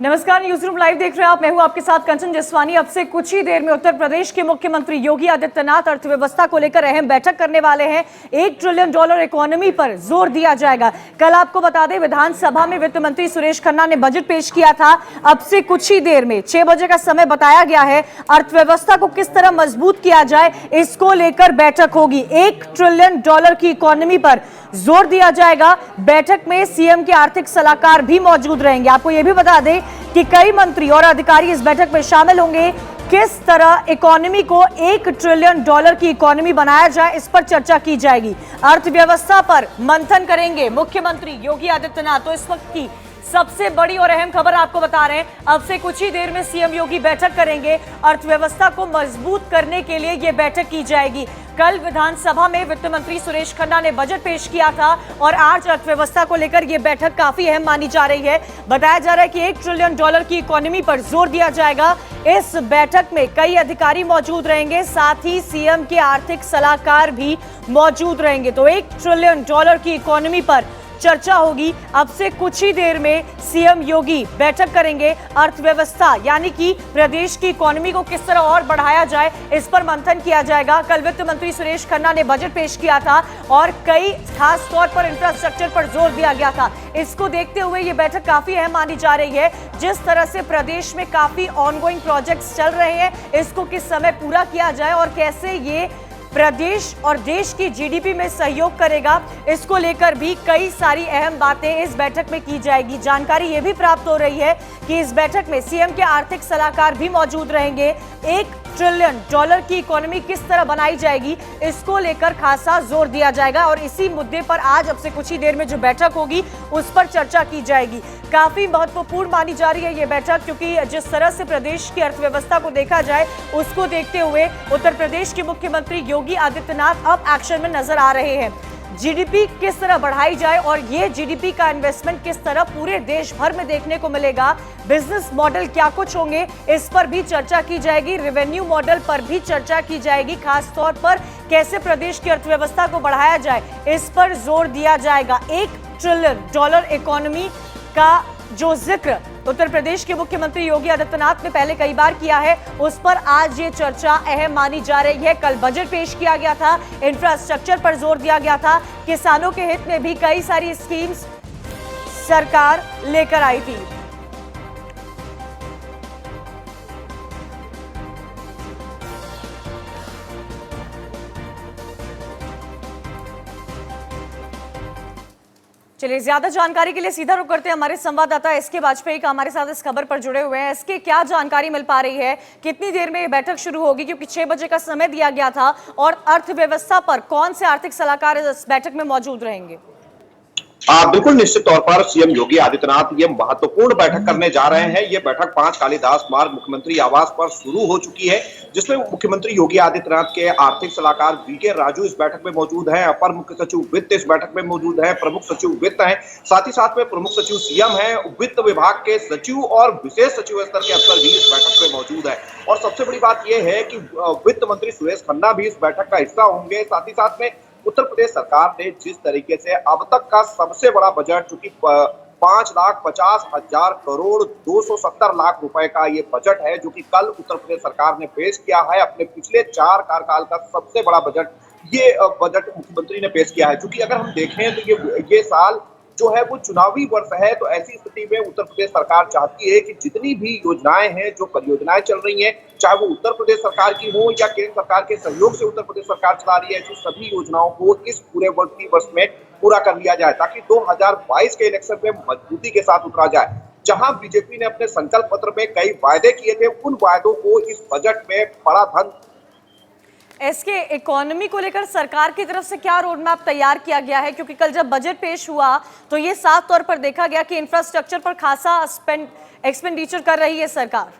नमस्कार, news room live देख रहे हैं आप। मैं हूं आपके साथ कंचन जसवानी। अब से कुछ ही देर में उत्तर प्रदेश के मुख्यमंत्री योगी आदित्यनाथ अर्थव्यवस्था को लेकर अहम बैठक करने वाले हैं। $1 ट्रिलियन इकोनॉमी पर जोर दिया जाएगा। कल आपको बता दें, विधानसभा में वित्त मंत्री सुरेश खन्ना ने बजट पेश किया था। अब से कुछ ही देर में 6 बजे का समय बताया गया है। अर्थव्यवस्था को किस तरह मजबूत किया जाए, इसको लेकर बैठक होगी। $1 ट्रिलियन की इकोनॉमी पर जोर दिया जाएगा। बैठक में सीएम के आर्थिक सलाहकार भी मौजूद रहेंगे। आपको यह भी बता दें कि कई मंत्री और अधिकारी इस बैठक में शामिल होंगे। किस तरह इकोनॉमी को $1 ट्रिलियन की इकोनॉमी बनाया जाए, इस पर चर्चा की जाएगी। अर्थव्यवस्था पर मंथन करेंगे मुख्यमंत्री योगी आदित्यनाथ। तो इस वक्त की सबसे बड़ी और अहम खबर आपको बता रहे हैं। अब से कुछ ही देर में सीएम योगी बैठक करेंगे। अर्थव्यवस्था को मजबूत करने के लिए यह बैठक की जाएगी। कल विधानसभा में वित्त मंत्री सुरेश खन्ना ने बजट पेश किया था और आज अर्थव्यवस्था को लेकर यह बैठक काफी अहम मानी जा रही है। बताया जा रहा है कि $1 ट्रिलियन की इकोनॉमी पर जोर दिया जाएगा। इस बैठक में कई अधिकारी मौजूद रहेंगे, साथ ही सीएम के आर्थिक सलाहकार भी मौजूद रहेंगे। तो $1 ट्रिलियन की इकोनॉमी पर चर्चा होगी। अब से कुछ ही देर में सीएम योगी बैठक करेंगे। अर्थव्यवस्था यानी कि प्रदेश की इकोनॉमी को किस तरह और बढ़ाया जाए, इस पर मंथन किया जाएगा। कल वित्त मंत्री सुरेश खन्ना ने बजट पेश किया था और कई खास तौर पर इंफ्रास्ट्रक्चर पर जोर दिया गया था। इसको देखते हुए ये बैठक काफी अहम मानी जा रही है। जिस तरह से प्रदेश में काफी ऑनगोइंग प्रोजेक्ट्स चल रहे हैं, इसको किस समय पूरा किया जाए और कैसे ये प्रदेश और देश की जीडीपी में सहयोग करेगा, इसको लेकर भी कई सारी अहम बातें इस बैठक में की जाएगी। जानकारी यह भी प्राप्त हो रही है कि इस बैठक में सीएम के आर्थिक सलाहकार भी मौजूद रहेंगे। $1 ट्रिलियन की इकोनॉमी किस तरह बनाई जाएगी, इसको लेकर खासा जोर दिया जाएगा और इसी मुद्दे पर आज अब से कुछ ही देर में जो बैठक होगी उस पर चर्चा की जाएगी। काफी महत्वपूर्ण मानी जा रही है ये बैठक, क्योंकि जिस तरह से प्रदेश की अर्थव्यवस्था को देखा जाए, उसको देखते हुए उत्तर प्रदेश के मुख्यमंत्री योगी आदित्यनाथ अब एक्शन में नजर आ रहे हैं। जीडीपी किस तरह बढ़ाई जाए और ये जीडीपी का इन्वेस्टमेंट किस तरह पूरे देश भर में देखने को मिलेगा, बिजनेस मॉडल क्या कुछ होंगे, इस पर भी चर्चा की जाएगी। रेवेन्यू मॉडल पर भी चर्चा की जाएगी। खास तौर पर कैसे प्रदेश की अर्थव्यवस्था को बढ़ाया जाए, इस पर जोर दिया जाएगा। $1 ट्रिलियन इकोनॉमी का जो जिक्र उत्तर प्रदेश के मुख्यमंत्री योगी आदित्यनाथ ने पहले कई बार किया है, उस पर आज ये चर्चा अहम मानी जा रही है। कल बजट पेश किया गया था, इंफ्रास्ट्रक्चर पर जोर दिया गया था। किसानों के हित में भी कई सारी स्कीम्स सरकार लेकर आई थी। चलिए, ज्यादा जानकारी के लिए सीधा रुख करते हैं हमारे संवाददाता एसके वाजपेयी का। हमारे साथ इस खबर पर जुड़े हुए हैं। एसके, क्या जानकारी मिल पा रही है, कितनी देर में ये बैठक शुरू होगी, क्योंकि 6 बजे का समय दिया गया था, और अर्थव्यवस्था पर कौन से आर्थिक सलाहकार इस बैठक में मौजूद रहेंगे? बिल्कुल, निश्चित तौर पर सीएम योगी आदित्यनाथ ये महत्वपूर्ण बैठक करने जा रहे हैं। ये बैठक 5 कालिदास मार्ग मुख्यमंत्री आवास पर शुरू हो चुकी है, जिसमें मुख्यमंत्री योगी आदित्यनाथ के आर्थिक सलाहकार वीके राजू इस बैठक में मौजूद हैं। अपर मुख्य सचिव वित्त इस बैठक में मौजूद है। प्रमुख सचिव वित्त हैं, साथ ही साथ में प्रमुख सचिव सीएम है, वित्त विभाग के सचिव और विशेष सचिव स्तर के अफसर भी इस बैठक में मौजूद है। और सबसे बड़ी बात यह है कि वित्त मंत्री सुरेश खन्ना भी इस बैठक का हिस्सा होंगे। साथ ही साथ में उत्तर प्रदेश सरकार ने जिस तरीके से अब तक का सबसे बड़ा बजट, जो कि 5,50,000 करोड़ 270 लाख रुपए का ये बजट है, जो कि कल उत्तर प्रदेश सरकार ने पेश किया है, अपने पिछले 4 कार्यकाल का सबसे बड़ा बजट ये बजट मुख्यमंत्री ने पेश किया है। क्योंकि अगर हम देखें तो ये साल जो है वो चुनावी वर्ष है, तो ऐसी स्थिति में उत्तर प्रदेश सरकार चाहती है कि जितनी भी योजनाएं हैं, जो परियोजनाएं चल रही हैं, चाहे वो उत्तर प्रदेश सरकार की हो या केंद्र सरकार के सहयोग से उत्तर प्रदेश सरकार चला रही है, ऐसी सभी योजनाओं को इस पूरे वर्ष में पूरा कर लिया जाए, ताकि 2022 के इलेक्शन में मजबूती के साथ उतरा जाए। जहां बीजेपी ने अपने संकल्प पत्र में कई वायदे किए थे, उन वायदों को इस बजट में बड़ा धन। इसके इकोनॉमी को लेकर सरकार की तरफ से क्या रोड मैप तैयार किया गया है, क्योंकि कल जब बजट पेश हुआ तो ये साफ तौर पर देखा गया कि इंफ्रास्ट्रक्चर पर खासा एक्सपेंडिचर कर रही है सरकार।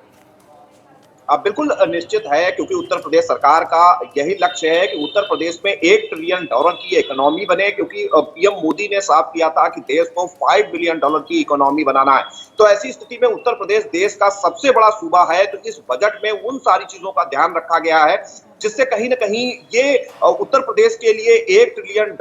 बिल्कुल निश्चित है, क्योंकि उत्तर प्रदेश सरकार का यही लक्ष्य है कि उत्तर प्रदेश में $1 ट्रिलियन की इकोनॉमी बने, क्योंकि पीएम मोदी ने साफ किया था कि देश को $5 बिलियन की इकोनॉमी बनाना है। तो ऐसी स्थिति में उत्तर प्रदेश देश का सबसे बड़ा सूबा है, तो इस बजट में उन सारी चीजों का ध्यान रखा गया है जिससे कहीं ना कहीं ये उत्तर प्रदेश के लिए $1 ट्रिलियन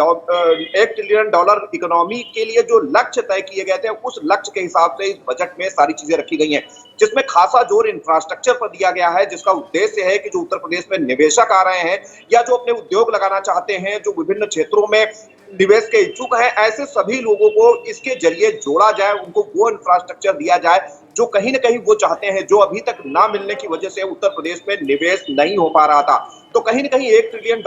इकोनॉमी के लिए जो लक्ष्य तय किए गए थे, उस लक्ष्य के हिसाब से इस बजट में सारी चीजें रखी गई हैं, जिसमें खासा जोर इंफ्रास्ट्रक्चर पर दिया गया है, जिसका उद्देश्य है कि जो उत्तर प्रदेश में निवेशक आ रहे हैं या जो अपने उद्योग लगाना चाहते हैं, जो विभिन्न क्षेत्रों में निवेश के इच्छुक हैं, ऐसे सभी लोगों को इसके जरिए जोड़ा जाए, उनको वो इंफ्रास्ट्रक्चर दिया जाए जो कहीं ना कहीं वो चाहते हैं, जो अभी तक ना मिलने की वजह से उत्तर प्रदेश में निवेश नहीं हो पा रहा था। तो कहीं ना कहीं $1 ट्रिलियन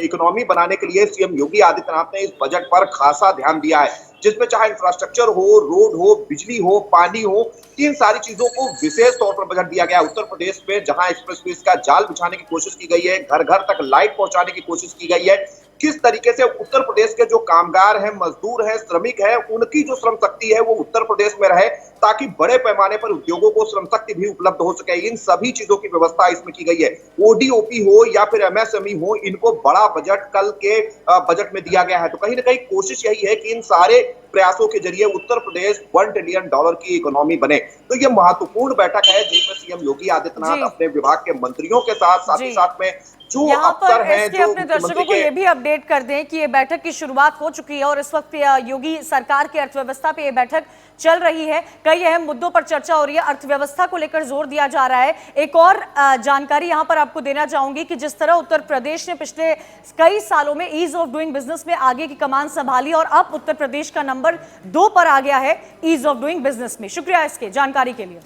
इकोनॉमी बनाने के लिए सीएम योगी आदित्यनाथ ने इस बजट पर खासा ध्यान दिया है, जिसमें चाहे इंफ्रास्ट्रक्चर हो, रोड हो, बिजली हो, पानी हो, इन सारी चीजों को विशेष तौर पर बजट दिया गया। उत्तर प्रदेश में जहां एक्सप्रेसवे का जाल बिछाने की कोशिश की गई है, घर घर तक लाइट पहुंचाने की कोशिश की गई है, किस तरीके से उत्तर प्रदेश के जो कामगार हैं, मजदूर हैं, श्रमिक हैं, उनकी जो श्रम शक्ति है वो उत्तर प्रदेश में रहे, ताकि बड़े पैमाने पर उद्योगों को श्रम शक्ति भी उपलब्ध हो सके। इन सभी चीजों की व्यवस्था इसमें की गई है। ओडीओपी हो या फिर एमएसएमई हो, इनको बड़ा बजट कल के बजट में दिया गया है। तो कहीं ना कहीं कोशिश यही है कि इन सारे प्रयासों के जरिए उत्तर प्रदेश $1 ट्रिलियन की इकोनॉमी बने। तो ये महत्वपूर्ण बैठक है जिसमें सीएम योगी आदित्यनाथ अपने विभाग के मंत्रियों के साथ ही साथ में जो अफसर हैं, जो अपने दर्शकों को ये भी अपडेट कर दें कि ये बैठक की शुरुआत हो चुकी है और इस वक्त योगी सरकार की अर्थव्यवस्था पे ये बैठक चल रही है। कई अहम मुद्दों पर चर्चा हो रही है, अर्थव्यवस्था को लेकर जोर दिया जा रहा है। एक और जानकारी यहां पर आपको देना चाहूंगी कि जिस तरह उत्तर प्रदेश ने पिछले कई सालों में ईज ऑफ डूइंग बिजनेस में आगे की कमान संभाली और अब उत्तर प्रदेश का नंबर 2 पर आ गया है ईज ऑफ डूइंग बिजनेस में। शुक्रिया इसके जानकारी के लिए।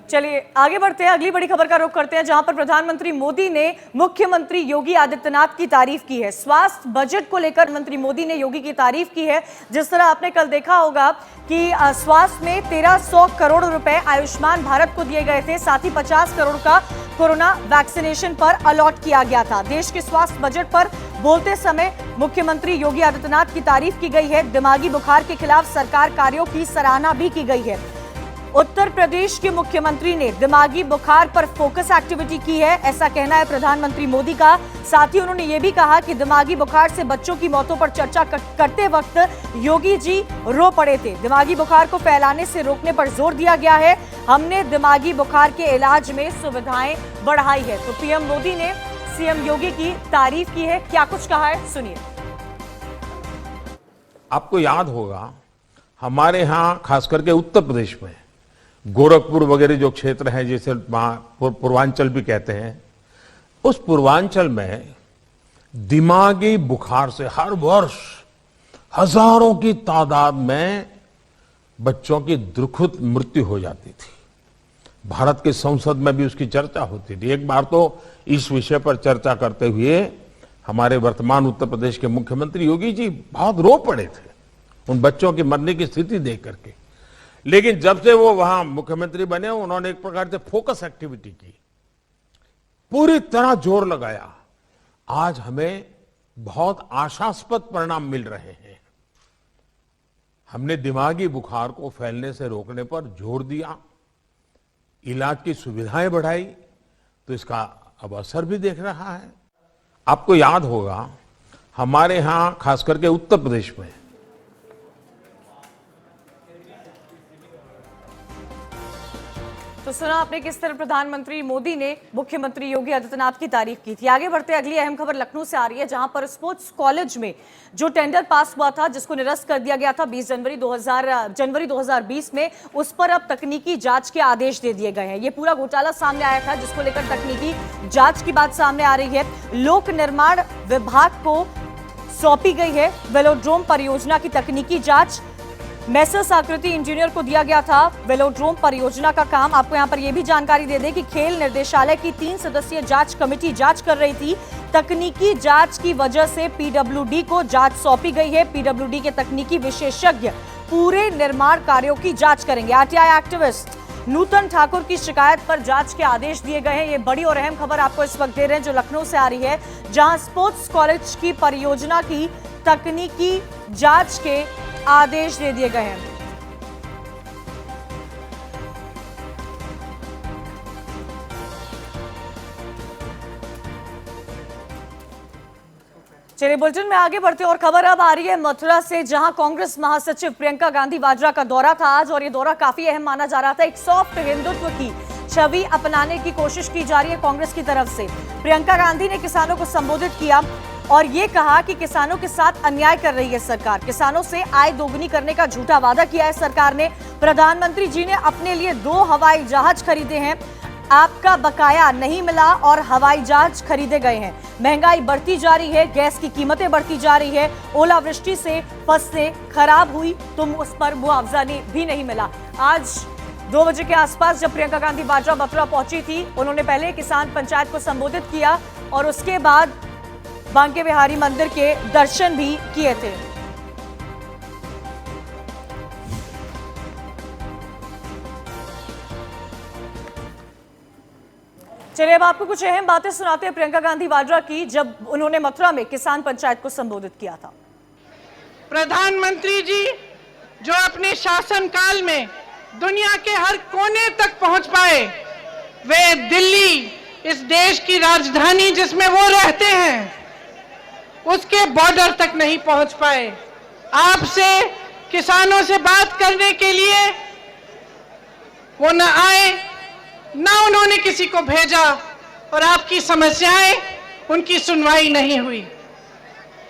चलिए आगे बढ़ते हैं, अगली बड़ी खबर का रुख करते हैं जहां पर प्रधानमंत्री मोदी ने मुख्यमंत्री योगी आदित्यनाथ की तारीफ की है। स्वास्थ्य बजट को लेकर मंत्री मोदी ने योगी की तारीफ की है। जिस तरह आपने कल देखा होगा कि स्वास्थ्य में 1300 करोड़ रुपए आयुष्मान भारत को दिए गए थे, साथ ही 50 करोड़ का कोरोना वैक्सीनेशन पर अलॉट किया गया था। देश के स्वास्थ्य बजट पर बोलते समय मुख्यमंत्री योगी आदित्यनाथ की तारीफ की गई है। दिमागी बुखार के खिलाफ सरकार कार्यों की सराहना भी की गई है। उत्तर प्रदेश के मुख्यमंत्री ने दिमागी बुखार पर फोकस एक्टिविटी की है, ऐसा कहना है प्रधानमंत्री मोदी का। साथ ही उन्होंने ये भी कहा कि दिमागी बुखार से बच्चों की मौतों पर चर्चा करते वक्त योगी जी रो पड़े थे। दिमागी बुखार को फैलाने से रोकने पर जोर दिया गया है। हमने दिमागी बुखार के इलाज में सुविधाएं बढ़ाई है। तो पीएम मोदी ने सीएम योगी की तारीफ की है, क्या कुछ कहा है सुनिए। आपको याद होगा हमारे यहाँ खास करके उत्तर प्रदेश में गोरखपुर वगैरह जो क्षेत्र है, जिसे पूर्वांचल भी कहते हैं, उस पूर्वांचल में दिमागी बुखार से हर वर्ष हजारों की तादाद में बच्चों की दुखद मृत्यु हो जाती थी। भारत की संसद में भी उसकी चर्चा होती थी। एक बार तो इस विषय पर चर्चा करते हुए हमारे वर्तमान उत्तर प्रदेश के मुख्यमंत्री योगी जी बहुत रो पड़े थे उन बच्चों की मरने की स्थिति देख करके। लेकिन जब से वो वहां मुख्यमंत्री बने, उन्होंने एक प्रकार से फोकस एक्टिविटी की, पूरी तरह जोर लगाया। आज हमें बहुत आशास्पद परिणाम मिल रहे हैं। हमने दिमागी बुखार को फैलने से रोकने पर जोर दिया, इलाज की सुविधाएं बढ़ाई, तो इसका अब असर भी देख रहा है। आपको याद होगा हमारे यहां खास करके उत्तर प्रदेश में तो सुना आपने किस तरह प्रधानमंत्री मोदी ने मुख्यमंत्री योगी आदित्यनाथ की तारीफ की थी। आगे बढ़ते अगली अहम खबर लखनऊ से आ रही है जहां पर स्पोर्ट्स कॉलेज में जो टेंडर पास हुआ था, जिसको निरस्त कर दिया गया था 20 जनवरी 2020 में, उस पर अब तकनीकी जांच के आदेश दे दिए गए हैं। ये पूरा घोटाला सामने आया था जिसको लेकर तकनीकी जांच की बात सामने आ रही है। लोक निर्माण विभाग को सौंपी गई है वेलोड्रोम परियोजना की तकनीकी जांच। मैसर्स आकृति इंजीनियर को दिया गया था वेलोड्रोम परियोजना का काम। आपको यहां पर यह भी जानकारी दे दें कि खेल निर्देशालय की 3 सदस्यीय जांच कमेटी जांच कर रही थी। तकनीकी जांच की वजह से पीडब्ल्यूडी को जांच सौंपी गई है। पीडब्ल्यूडी के तकनीकी विशेषज्ञ पूरे निर्माण कार्यों की जांच करेंगे। आरटीआई एक्टिविस्ट नूतन ठाकुर की शिकायत पर जांच के आदेश दिए गए हैं। ये बड़ी और अहम खबर आपको इस वक्त दे रहे हैं जो लखनऊ से आ रही है, जहां स्पोर्ट्स कॉलेज की परियोजना की तकनीकी जांच के आदेश दे दिए गए हैं। चलिए बुलेटिन में आगे बढ़ते हैं और खबर अब आ रही है मथुरा से, जहां कांग्रेस महासचिव प्रियंका गांधी वाड्रा का दौरा था आज, और ये दौरा काफी अहम माना जा रहा था। एक सॉफ्ट हिंदुत्व की छवि अपनाने की कोशिश की जा रही है कांग्रेस की तरफ से। प्रियंका गांधी ने किसानों को संबोधित किया और ये कहा कि किसानों के साथ अन्याय कर रही है सरकार, किसानों से आय दोगुनी करने का झूठा वादा किया है सरकार ने। प्रधानमंत्री जी ने अपने लिए 2 हवाई जहाज खरीदे हैं, आपका बकाया नहीं मिला और हवाई जहाज खरीदे गए हैं। महंगाई बढ़ती जा रही है, गैस की कीमतें बढ़ती जा रही है, ओलावृष्टि से फसलें खराब हुई तो उस पर मुआवजा भी नहीं मिला। आज 2 बजे के आसपास जब प्रियंका गांधी वाड्रा मथुरा पहुंची थी, उन्होंने पहले किसान पंचायत को संबोधित किया और उसके बाद बांके बिहारी मंदिर के दर्शन भी किए थे। चलिए अब आपको कुछ अहम बातें सुनाते हैं प्रियंका गांधी वाड्रा की, जब उन्होंने मथुरा में किसान पंचायत को संबोधित किया था। प्रधानमंत्री जी जो अपने शासनकाल में दुनिया के हर कोने तक पहुंच पाए, वे दिल्ली, इस देश की राजधानी जिसमें वो रहते हैं, उसके बॉर्डर तक नहीं पहुंच पाए। आपसे किसानों से बात करने के लिए वो न आए, ना उन्होंने किसी को भेजा और आपकी समस्याएं, उनकी सुनवाई नहीं हुई।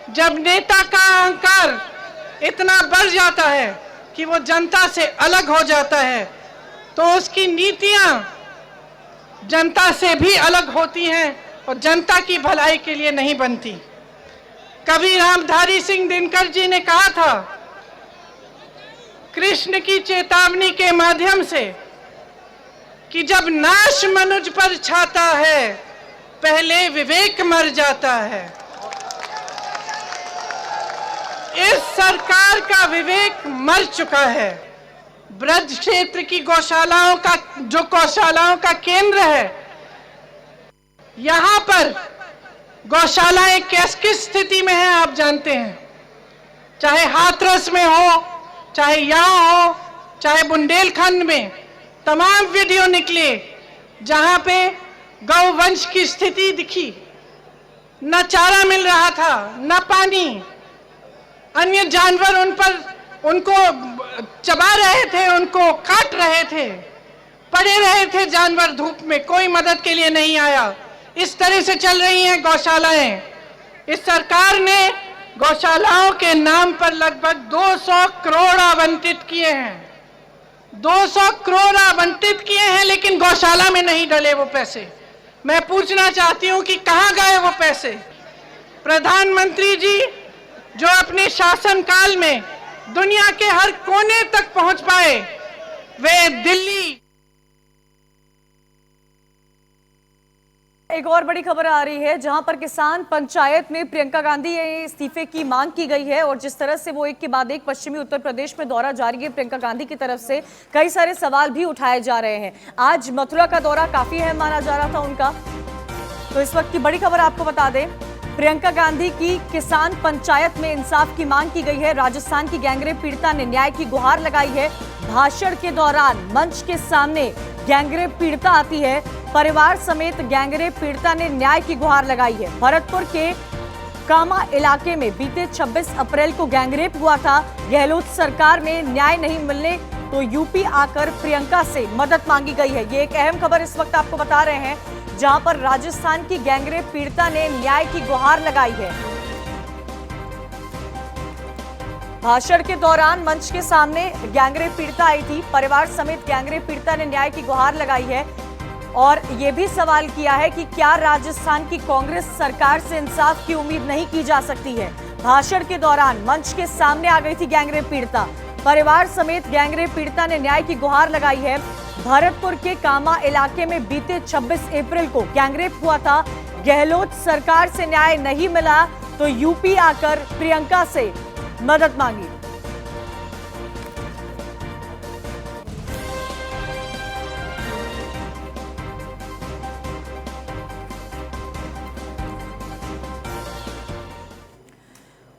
जब नेता का अहंकार इतना बढ़ जाता है कि वो जनता से अलग हो जाता है, तो उसकी नीतियां जनता से भी अलग होती हैं और जनता की भलाई के लिए नहीं बनती। कवि रामधारी सिंह दिनकर जी ने कहा था, कृष्ण की चेतावनी के माध्यम से कि जब नाश मनुज पर छाता है, पहले विवेक मर जाता है। इस सरकार का विवेक मर चुका है। ब्रज क्षेत्र की गौशालाओं का, जो गौशालाओं का केंद्र है, यहां पर गौशालाएं किस स्थिति में हैं आप जानते हैं। चाहे हाथरस में हो, चाहे यहां हो, चाहे बुंदेलखंड में, तमाम वीडियो निकले जहां पे गौवंश की स्थिति दिखी। न चारा मिल रहा था, न पानी, अन्य जानवर उनको चबा रहे थे, उनको काट रहे थे, पड़े रहे थे जानवर धूप में, कोई मदद के लिए नहीं आया। इस तरह से चल रही हैं गौशालाएं। इस सरकार ने गौशालाओं के नाम पर लगभग 200 करोड़ आवंटित किए हैं। 200 करोड़ आवंटित किए हैं, लेकिन गौशाला में नहीं डले वो पैसे। मैं पूछना चाहती हूं कि कहां गए वो पैसे। प्रधानमंत्री जी जो अपने शासनकाल में दुनिया के हर कोने तक पहुंच पाए, वे दिल्ली। एक और बड़ी खबर आ रही है, जहां पर किसान पंचायत में प्रियंका गांधी इस्तीफे की मांग की गई है और जिस तरह से वो एक के बाद एक पश्चिमी उत्तर प्रदेश में दौरा जारी है प्रियंका गांधी की तरफ से, कई सारे सवाल भी उठाए जा रहे हैं। आज मथुरा का दौरा काफी अहम माना जा रहा था उनका। तो इस वक्त की बड़ी खबर आपको बता दें, प्रियंका गांधी की किसान पंचायत में इंसाफ की मांग की गई है। राजस्थान की गैंगरेप पीड़िता ने न्याय की गुहार लगाई है। भाषण के दौरान मंच के सामने गैंगरेप पीड़िता आती है, परिवार समेत गैंगरेप पीड़िता ने न्याय की गुहार लगाई है। भरतपुर के कामा इलाके में बीते 26 अप्रैल को गैंगरेप हुआ था। गहलोत सरकार में न्याय नहीं मिलने तो यूपी आकर प्रियंका से मदद मांगी गई है। ये एक अहम खबर इस वक्त आपको बता रहे हैं, जहां पर राजस्थान की गैंगरेप पीड़िता ने न्याय की गुहार लगाई है। भाषण के दौरान मंच के सामने गैंगरेप पीड़िता आई थी, परिवार समेत गैंगरेप पीड़िता ने न्याय की गुहार लगाई है और ये भी सवाल किया है कि क्या राजस्थान की कांग्रेस सरकार से इंसाफ की उम्मीद नहीं की जा सकती है। भाषण के दौरान मंच के सामने आ गई थी गैंगरेप पीड़िता, परिवार समेत गैंगरेप पीड़िता ने न्याय की गुहार लगाई है। भरतपुर के कामा इलाके में बीते 26 अप्रैल को गैंगरेप हुआ था। गहलोत सरकार से न्याय नहीं मिला तो यूपी आकर प्रियंका से मदद मांगी।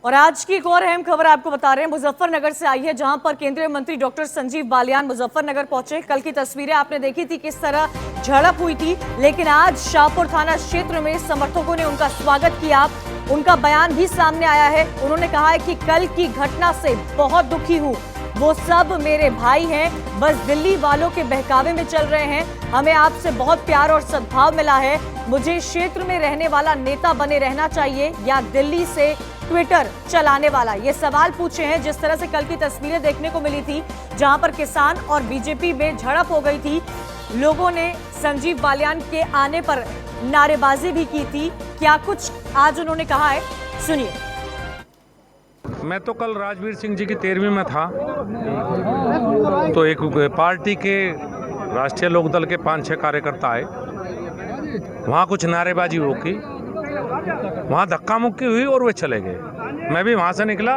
और आज की एक और अहम खबर आपको बता रहे हैं, मुजफ्फरनगर से आई है, जहां पर केंद्रीय मंत्री डॉक्टर संजीव बालियान मुजफ्फरनगर पहुंचे। कल की तस्वीरें आपने देखी थी किस तरह झड़प हुई थी, लेकिन आज शाहपुर थाना क्षेत्र में समर्थकों ने उनका स्वागत किया उनका बयान भी सामने आया है। उन्होंने कहा है कि कल की घटना से बहुत दुखी हूं, वो सब मेरे भाई हैं, बस दिल्ली वालों के बहकावे में चल रहे हैं। हमें आपसे बहुत प्यार और सद्भाव मिला है। मुझे क्षेत्र में रहने वाला नेता बने रहना चाहिए या दिल्ली से ट्विटर चलाने वाला, ये सवाल पूछे हैं। जिस तरह से कल की तस्वीरें देखने को मिली थी जहां पर किसान और बीजेपी में झड़प हो गई थी, लोगों ने संजीव बालियान के आने पर नारेबाजी भी की थी। क्या कुछ आज उन्होंने कहा है, सुनिए। मैं तो कल राजवीर सिंह जी की 13वीं में था, तो एक पार्टी के राष्ट्रीय लोकदल के 5-6 कार्यकर्ता आए, वहाँ कुछ नारेबाजी हो की, वहाँ धक्का मुक्की हुई और वे चले गए। मैं भी वहाँ से निकला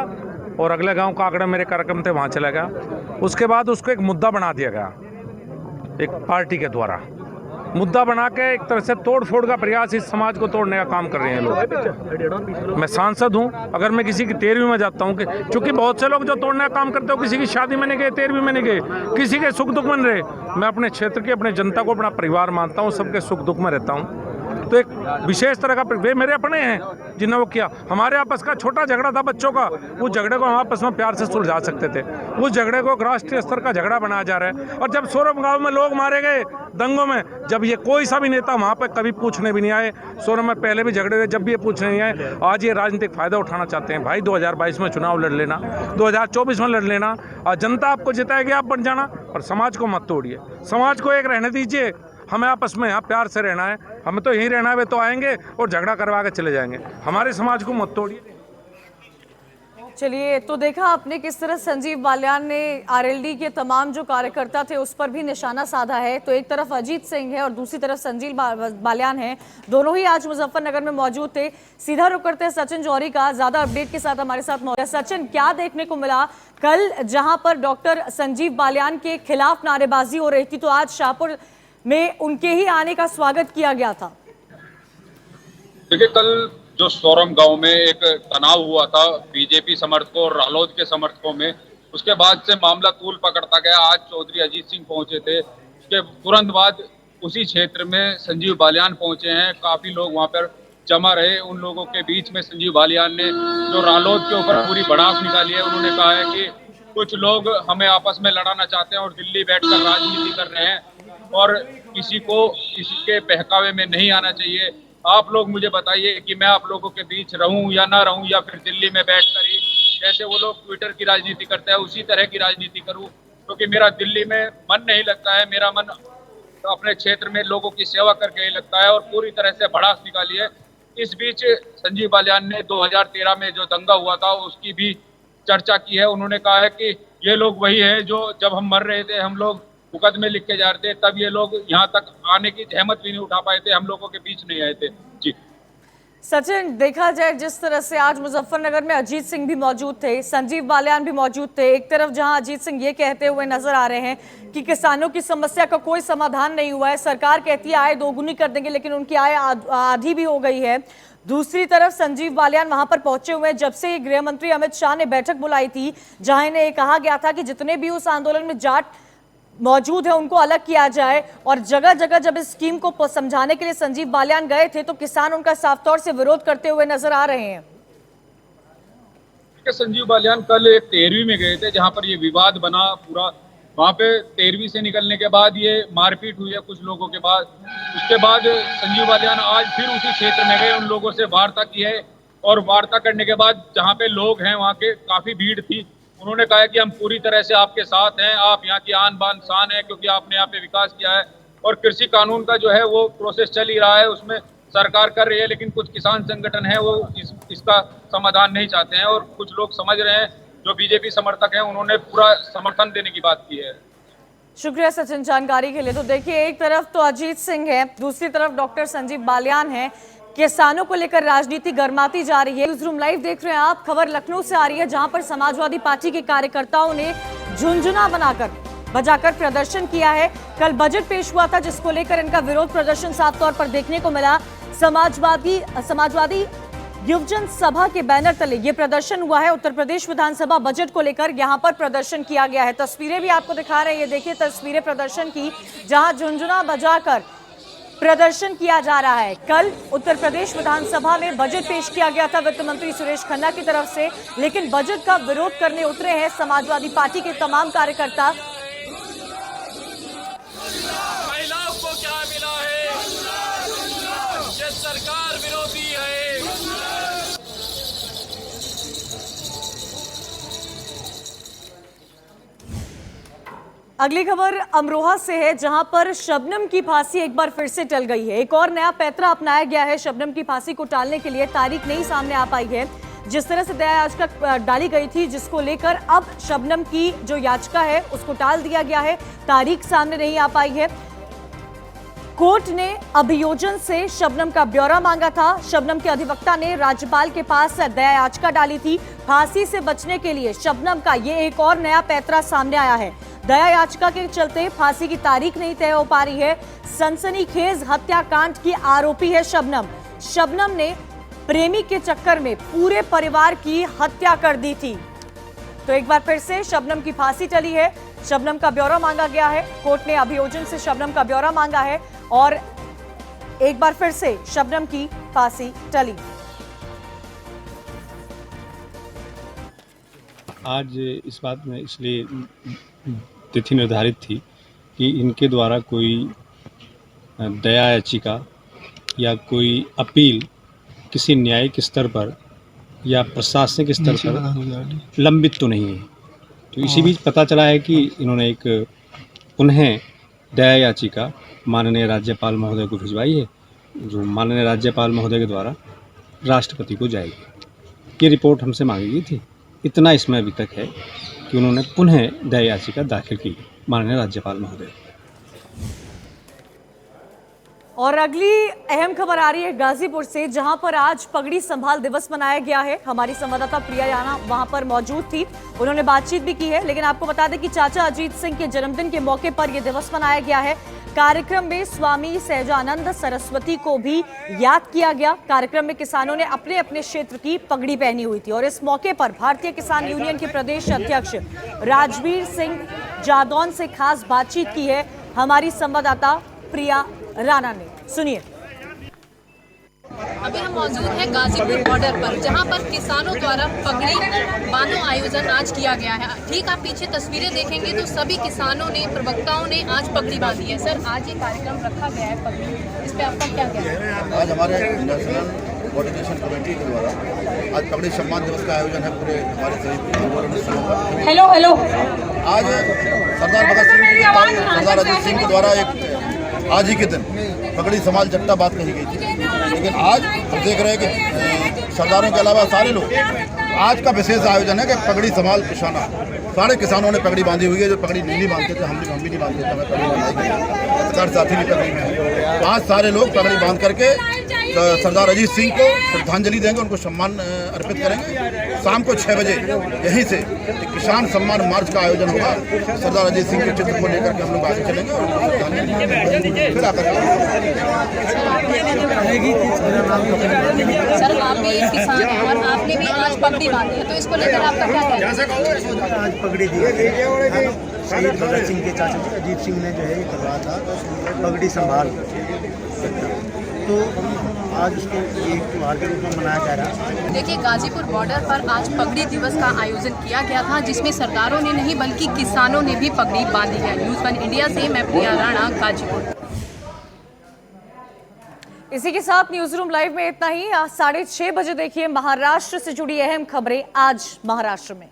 और अगले गांव काकड़ा मेरे कार्यक्रम थे, वहाँ चला गया। उसके बाद उसको एक मुद्दा बना दिया गया, एक पार्टी के द्वारा मुद्दा बना के एक तरह से तोड़ फोड़ का प्रयास, इस समाज को तोड़ने का काम कर रहे हैं लोग। मैं सांसद हूं, अगर मैं किसी की 13वीं में जाता हूं, क्योंकि बहुत से लोग जो तोड़ने का काम करते हो, किसी की शादी में नहीं गए, 13वीं में नहीं गए, किसी के सुख दुख में रहे। मैं अपने क्षेत्र की, अपने जनता को अपना परिवार मानता हूं, सबके सुख दुख में रहता हूं। तो एक विशेष तरह का, वे मेरे अपने हैं जिन्होंने वो किया। हमारे आपस का छोटा झगड़ा था बच्चों का, उस झगड़े को हम आपस में प्यार से सुलझा सकते थे, उस झगड़े को राष्ट्रीय स्तर का झगड़ा बनाया जा रहा है। और जब सोरम गांव में लोग मारे गए दंगों में, जब ये कोई सा भी नेता वहाँ पर कभी पूछने भी नहीं आए, सोरम में पहले भी झगड़े हुए, जब भी ये पूछने नहीं आए, आज ये राजनीतिक फायदा उठाना चाहते हैं। भाई 2022 में चुनाव लड़ लेना, 2024 में लड़ लेना, और जनता आपको जिताएगी, आप बन जाना, पर समाज को मत तोड़िए, समाज को एक रहने दीजिए। हमें आपस में यहाँ प्यार से रहना है, हमें तो यहीं रहना है। वे तो आएंगे और झगड़ा करवा के चले जाएंगे, हमारे समाज को मत तोड़िए। चलिए, तो देखा आपने किस तरह संजीव बालियान ने आरएलडी के तमाम जो कार्यकर्ता थे उस पर भी निशाना साधा है। तो एक तरफ अजीत सिंह है और दूसरी तरफ संजीव बालियान है, दोनों ही आज मुजफ्फरनगर में मौजूद थे। सीधा रुक करते हैं सचिन जौहरी का, ज्यादा अपडेट के साथ हमारे साथ मौजूद है। सचिन, क्या देखने को मिला कल जहां पर डॉक्टर संजीव बालियान के खिलाफ नारेबाजी हो रही थी, तो आज शाहपुर में उनके ही आने का स्वागत किया गया था? देखिए, कल जो सोरम गांव में एक तनाव हुआ था बीजेपी समर्थकों और रालोद के समर्थकों में, उसके बाद से मामला तूल पकड़ता गया। आज चौधरी अजीत सिंह पहुंचे थे, उसके तुरंत बाद उसी क्षेत्र में संजीव बालियान पहुंचे हैं। काफी लोग वहां पर जमा रहे। उन लोगों के बीच में संजीव बालियान ने जो रालोद के ऊपर पूरी भड़ास निकाली है, उन्होंने कहा है कि कुछ लोग हमें आपस में लड़ाना चाहते हैं और दिल्ली बैठकर राजनीति कर रहे हैं और किसी को किसी के बहकावे में नहीं आना चाहिए। आप लोग मुझे बताइए कि मैं आप लोगों के बीच रहूं या ना रहूं, या फिर दिल्ली में बैठकर ही जैसे वो लोग ट्विटर की राजनीति करते हैं उसी तरह की राजनीति करूं, क्योंकि मेरा दिल्ली में मन नहीं लगता है। मेरा मन अपने क्षेत्र में लोगों की सेवा करके ही लगता है और पूरी तरह से भड़ास निकाली है। इस बीच संजीव बालियान ने 2013 में जो दंगा हुआ था उसकी भी चर्चा की है। उन्होंने कहा है कि ये लोग वही हैं जो जब हम मर रहे थे, हम लोग मुकदमे लिख के जा रहे थे, तब ये लोग यहाँ तक आने की जहमत भी नहीं उठा पाए थे, हम लोगों के बीच नहीं आए थे। जी सचिन, देखा जाए जिस तरह से आज मुजफ्फरनगर में अजीत सिंह भी मौजूद थे, संजीव बालियान भी मौजूद थे। एक तरफ जहां अजीत सिंह ये कहते हुए नजर आ रहे हैं कि किसानों की समस्या का कोई समाधान नहीं हुआ है, सरकार कहती है आय दोगुनी कर देंगे, लेकिन उनकी आय आधी भी हो गई है। दूसरी तरफ संजीव बालियान वहां पर पहुंचे हुए हैं जब से गृह मंत्री अमित शाह ने बैठक बुलाई थी, जहां इन्हें कहा गया था कि जितने भी उस आंदोलन में जाट मौजूद है उनको अलग किया जाए। और जगह जगह जब इस स्कीम को समझाने के लिए संजीव बालियान गए थे तो किसान उनका साफ तौर से विरोध करते हुए नजर आ रहे हैं। संजीव बालियान कल एक 13वीं में गए थे जहां पर ये विवाद बना पूरा। वहां पे 13वीं से निकलने के बाद ये मारपीट हुई है कुछ लोगों के बाद। उसके बाद संजीव बालियान आज फिर उसी क्षेत्र में गए, उन लोगों से वार्ता की है और वार्ता करने के बाद जहाँ पे लोग हैं वहाँ के काफी भीड़ थी। उन्होंने कहा है कि हम पूरी तरह से आपके साथ हैं, आप यहाँ की आन बान शान है क्योंकि आपने यहाँ पे विकास किया है। और कृषि कानून का जो है वो प्रोसेस चल ही रहा है, उसमें सरकार कर रही है, लेकिन कुछ किसान संगठन है वो इसका समाधान नहीं चाहते हैं और कुछ लोग समझ रहे हैं। जो बीजेपी समर्थक हैं उन्होंने पूरा समर्थन देने की बात की है। शुक्रिया सचिन जानकारी के लिए। तो देखिए, एक तरफ तो अजीत सिंह है, दूसरी तरफ डॉक्टर संजीव बालियान है। किसानों को लेकर राजनीति गर्माती जा रही है। न्यूज़ रूम लाइव देख रहे हैं आप। खबर लखनऊ से आ रही है जहां पर समाजवादी पार्टी के कार्यकर्ताओं ने झुंझुना बजाकर प्रदर्शन किया है। कल बजट पेश हुआ था जिसको लेकर इनका विरोध प्रदर्शन साफ तौर पर देखने को मिला। समाजवादी युवजन सभा के बैनर तले ये प्रदर्शन हुआ है। उत्तर प्रदेश विधानसभा बजट को लेकर यहाँ पर प्रदर्शन किया गया है। तस्वीरें भी आपको दिखा रहे हैं, ये देखिए तस्वीरें प्रदर्शन की, जहां झुंझुना बजाकर प्रदर्शन किया जा रहा है। कल उत्तर प्रदेश विधानसभा में बजट पेश किया गया था वित्त मंत्री सुरेश खन्ना की तरफ से, लेकिन बजट का विरोध करने उतरे हैं समाजवादी पार्टी के तमाम कार्यकर्ता। महिलाओं को क्या मिला है? ये सरकार विरोधी है। अगली खबर अमरोहा से है, जहां पर शबनम की फांसी एक बार फिर से टल गई है। एक और नया पैंतरा अपनाया गया है शबनम की फांसी को टालने के लिए। तारीख नहीं सामने आ पाई है। जिस तरह से दया याचिका डाली गई थी, जिसको लेकर अब शबनम की जो याचिका है उसको टाल दिया गया है। तारीख सामने नहीं आ पाई है। कोर्ट ने अभियोजन से शबनम का ब्यौरा मांगा था। शबनम के अधिवक्ता ने राज्यपाल के पास दया याचिका डाली थी। फांसी से बचने के लिए शबनम का ये एक और नया पैंतरा सामने आया है। दया याचिका के चलते फांसी की तारीख नहीं तय हो पा रही है। सनसनीखेज हत्याकांड की आरोपी है शबनम। शबनम ने प्रेमी के चक्कर में पूरे परिवार की हत्या कर दी थी। तो एक बार फिर से शबनम की फांसी टली है। शबनम का ब्यौरा मांगा गया है। कोर्ट ने अभियोजन से शबनम का ब्यौरा मांगा है और एक बार फिर से शबनम की फांसी टली। आज इस बात में इसलिए तिथि निर्धारित थी कि इनके द्वारा कोई दया याचिका या कोई अपील किसी न्यायिक स्तर पर या प्रशासनिक स्तर पर लंबित तो नहीं है। तो इसी बीच पता चला है कि इन्होंने एक पुनः दया याचिका माननीय राज्यपाल महोदय को भिजवाई है, जो माननीय राज्यपाल महोदय के द्वारा राष्ट्रपति को जाएगी। ये रिपोर्ट हमसे मांगी गई थी। इतना इसमें अभी तक है कि उन्होंने पुनः दया याचिका दाखिल की माननीय राज्यपाल महोदय। और अगली अहम खबर आ रही है गाजीपुर से, जहां पर आज पगड़ी संभाल दिवस मनाया गया है। हमारी संवाददाता प्रिया राणा वहां पर मौजूद थी, उन्होंने बातचीत भी की है। लेकिन आपको बता दें कि चाचा अजीत सिंह के जन्मदिन के मौके पर यह दिवस मनाया गया है। कार्यक्रम में स्वामी सहजानंद सरस्वती को भी याद किया गया। कार्यक्रम में किसानों ने अपने अपने क्षेत्र की पगड़ी पहनी हुई थी और इस मौके पर भारतीय किसान यूनियन के प्रदेश अध्यक्ष राजवीर सिंह जादौन से खास बातचीत की है हमारी संवाददाता प्रिया राणा ने। सुनिए। अभी हम मौजूद हैं गाजीपुर बॉर्डर पर, जहां पर किसानों द्वारा पगड़ी बांधो आयोजन आज किया गया है। ठीक आप पीछे तस्वीरें देखेंगे तो सभी किसानों ने, प्रवक्ताओं ने आज पगड़ी बांधी है। सर, आज ये कार्यक्रम रखा गया है पगड़ी, इस पे आपका क्या कहना है? आज हमारे नेशनल कोऑर्डिनेशन कमेटी के द्वारा आज पगड़ी सम्मान दिवस का आयोजन है पूरे हमारे सभी। हेलो हेलो आज सरदार भगत सिंह, सरदार अजीत सिंह के द्वारा एक आज ही के दिन पगड़ी संभाल जट्टा बात कही गई थी, लेकिन आज हम देख रहे हैं कि सरदारों के अलावा सारे लोग आज का विशेष आयोजन है कि पगड़ी संभाल किसाना। सारे किसानों ने पगड़ी बांधी हुई है। जो पगड़ी नहीं बांधते थे, हम भी नहीं बांधते थे, हमें पगड़ी बांधाई गई। सरदार साथी भी पगड़ी में है। आज सारे लोग पगड़ी बांध करके सरदार अजीत सिंह को श्रद्धांजलि देंगे, उनको सम्मान अर्पित करेंगे। शाम को 6 बजे यहीं से किसान सम्मान मार्च का आयोजन होगा। सरदार अजीत सिंह के चित्र को लेकर के हम लोग आगे चलेंगे और उनको श्रद्धांजलि फिर आकर सर, आप भी एक किसान हैं और आपने भी आज पगड़ी बांधी है, तो इसको लेकर आपका क्या कहना है? आज पगड़ी दी है। शहीद भगत सिंह के चाचा जी अजीत सिंह ने जो है करवाया था पगड़ी संभाल, तो आज उसको एक त्योहार के रूप में मनाया जा रहा है। देखिए, गाजीपुर बॉर्डर पर आज पगड़ी दिवस का आयोजन किया गया था, जिसमें सरदारों ने नहीं बल्कि किसानों ने भी पगड़ी बांधी है। न्यूज़ 1 इंडिया से मैं प्रिया राणा, गाजीपुर। इसी के साथ न्यूज रूम लाइव में इतना ही। 6:30 बजे देखिए महाराष्ट्र से जुड़ी अहम खबरें आज महाराष्ट्र में।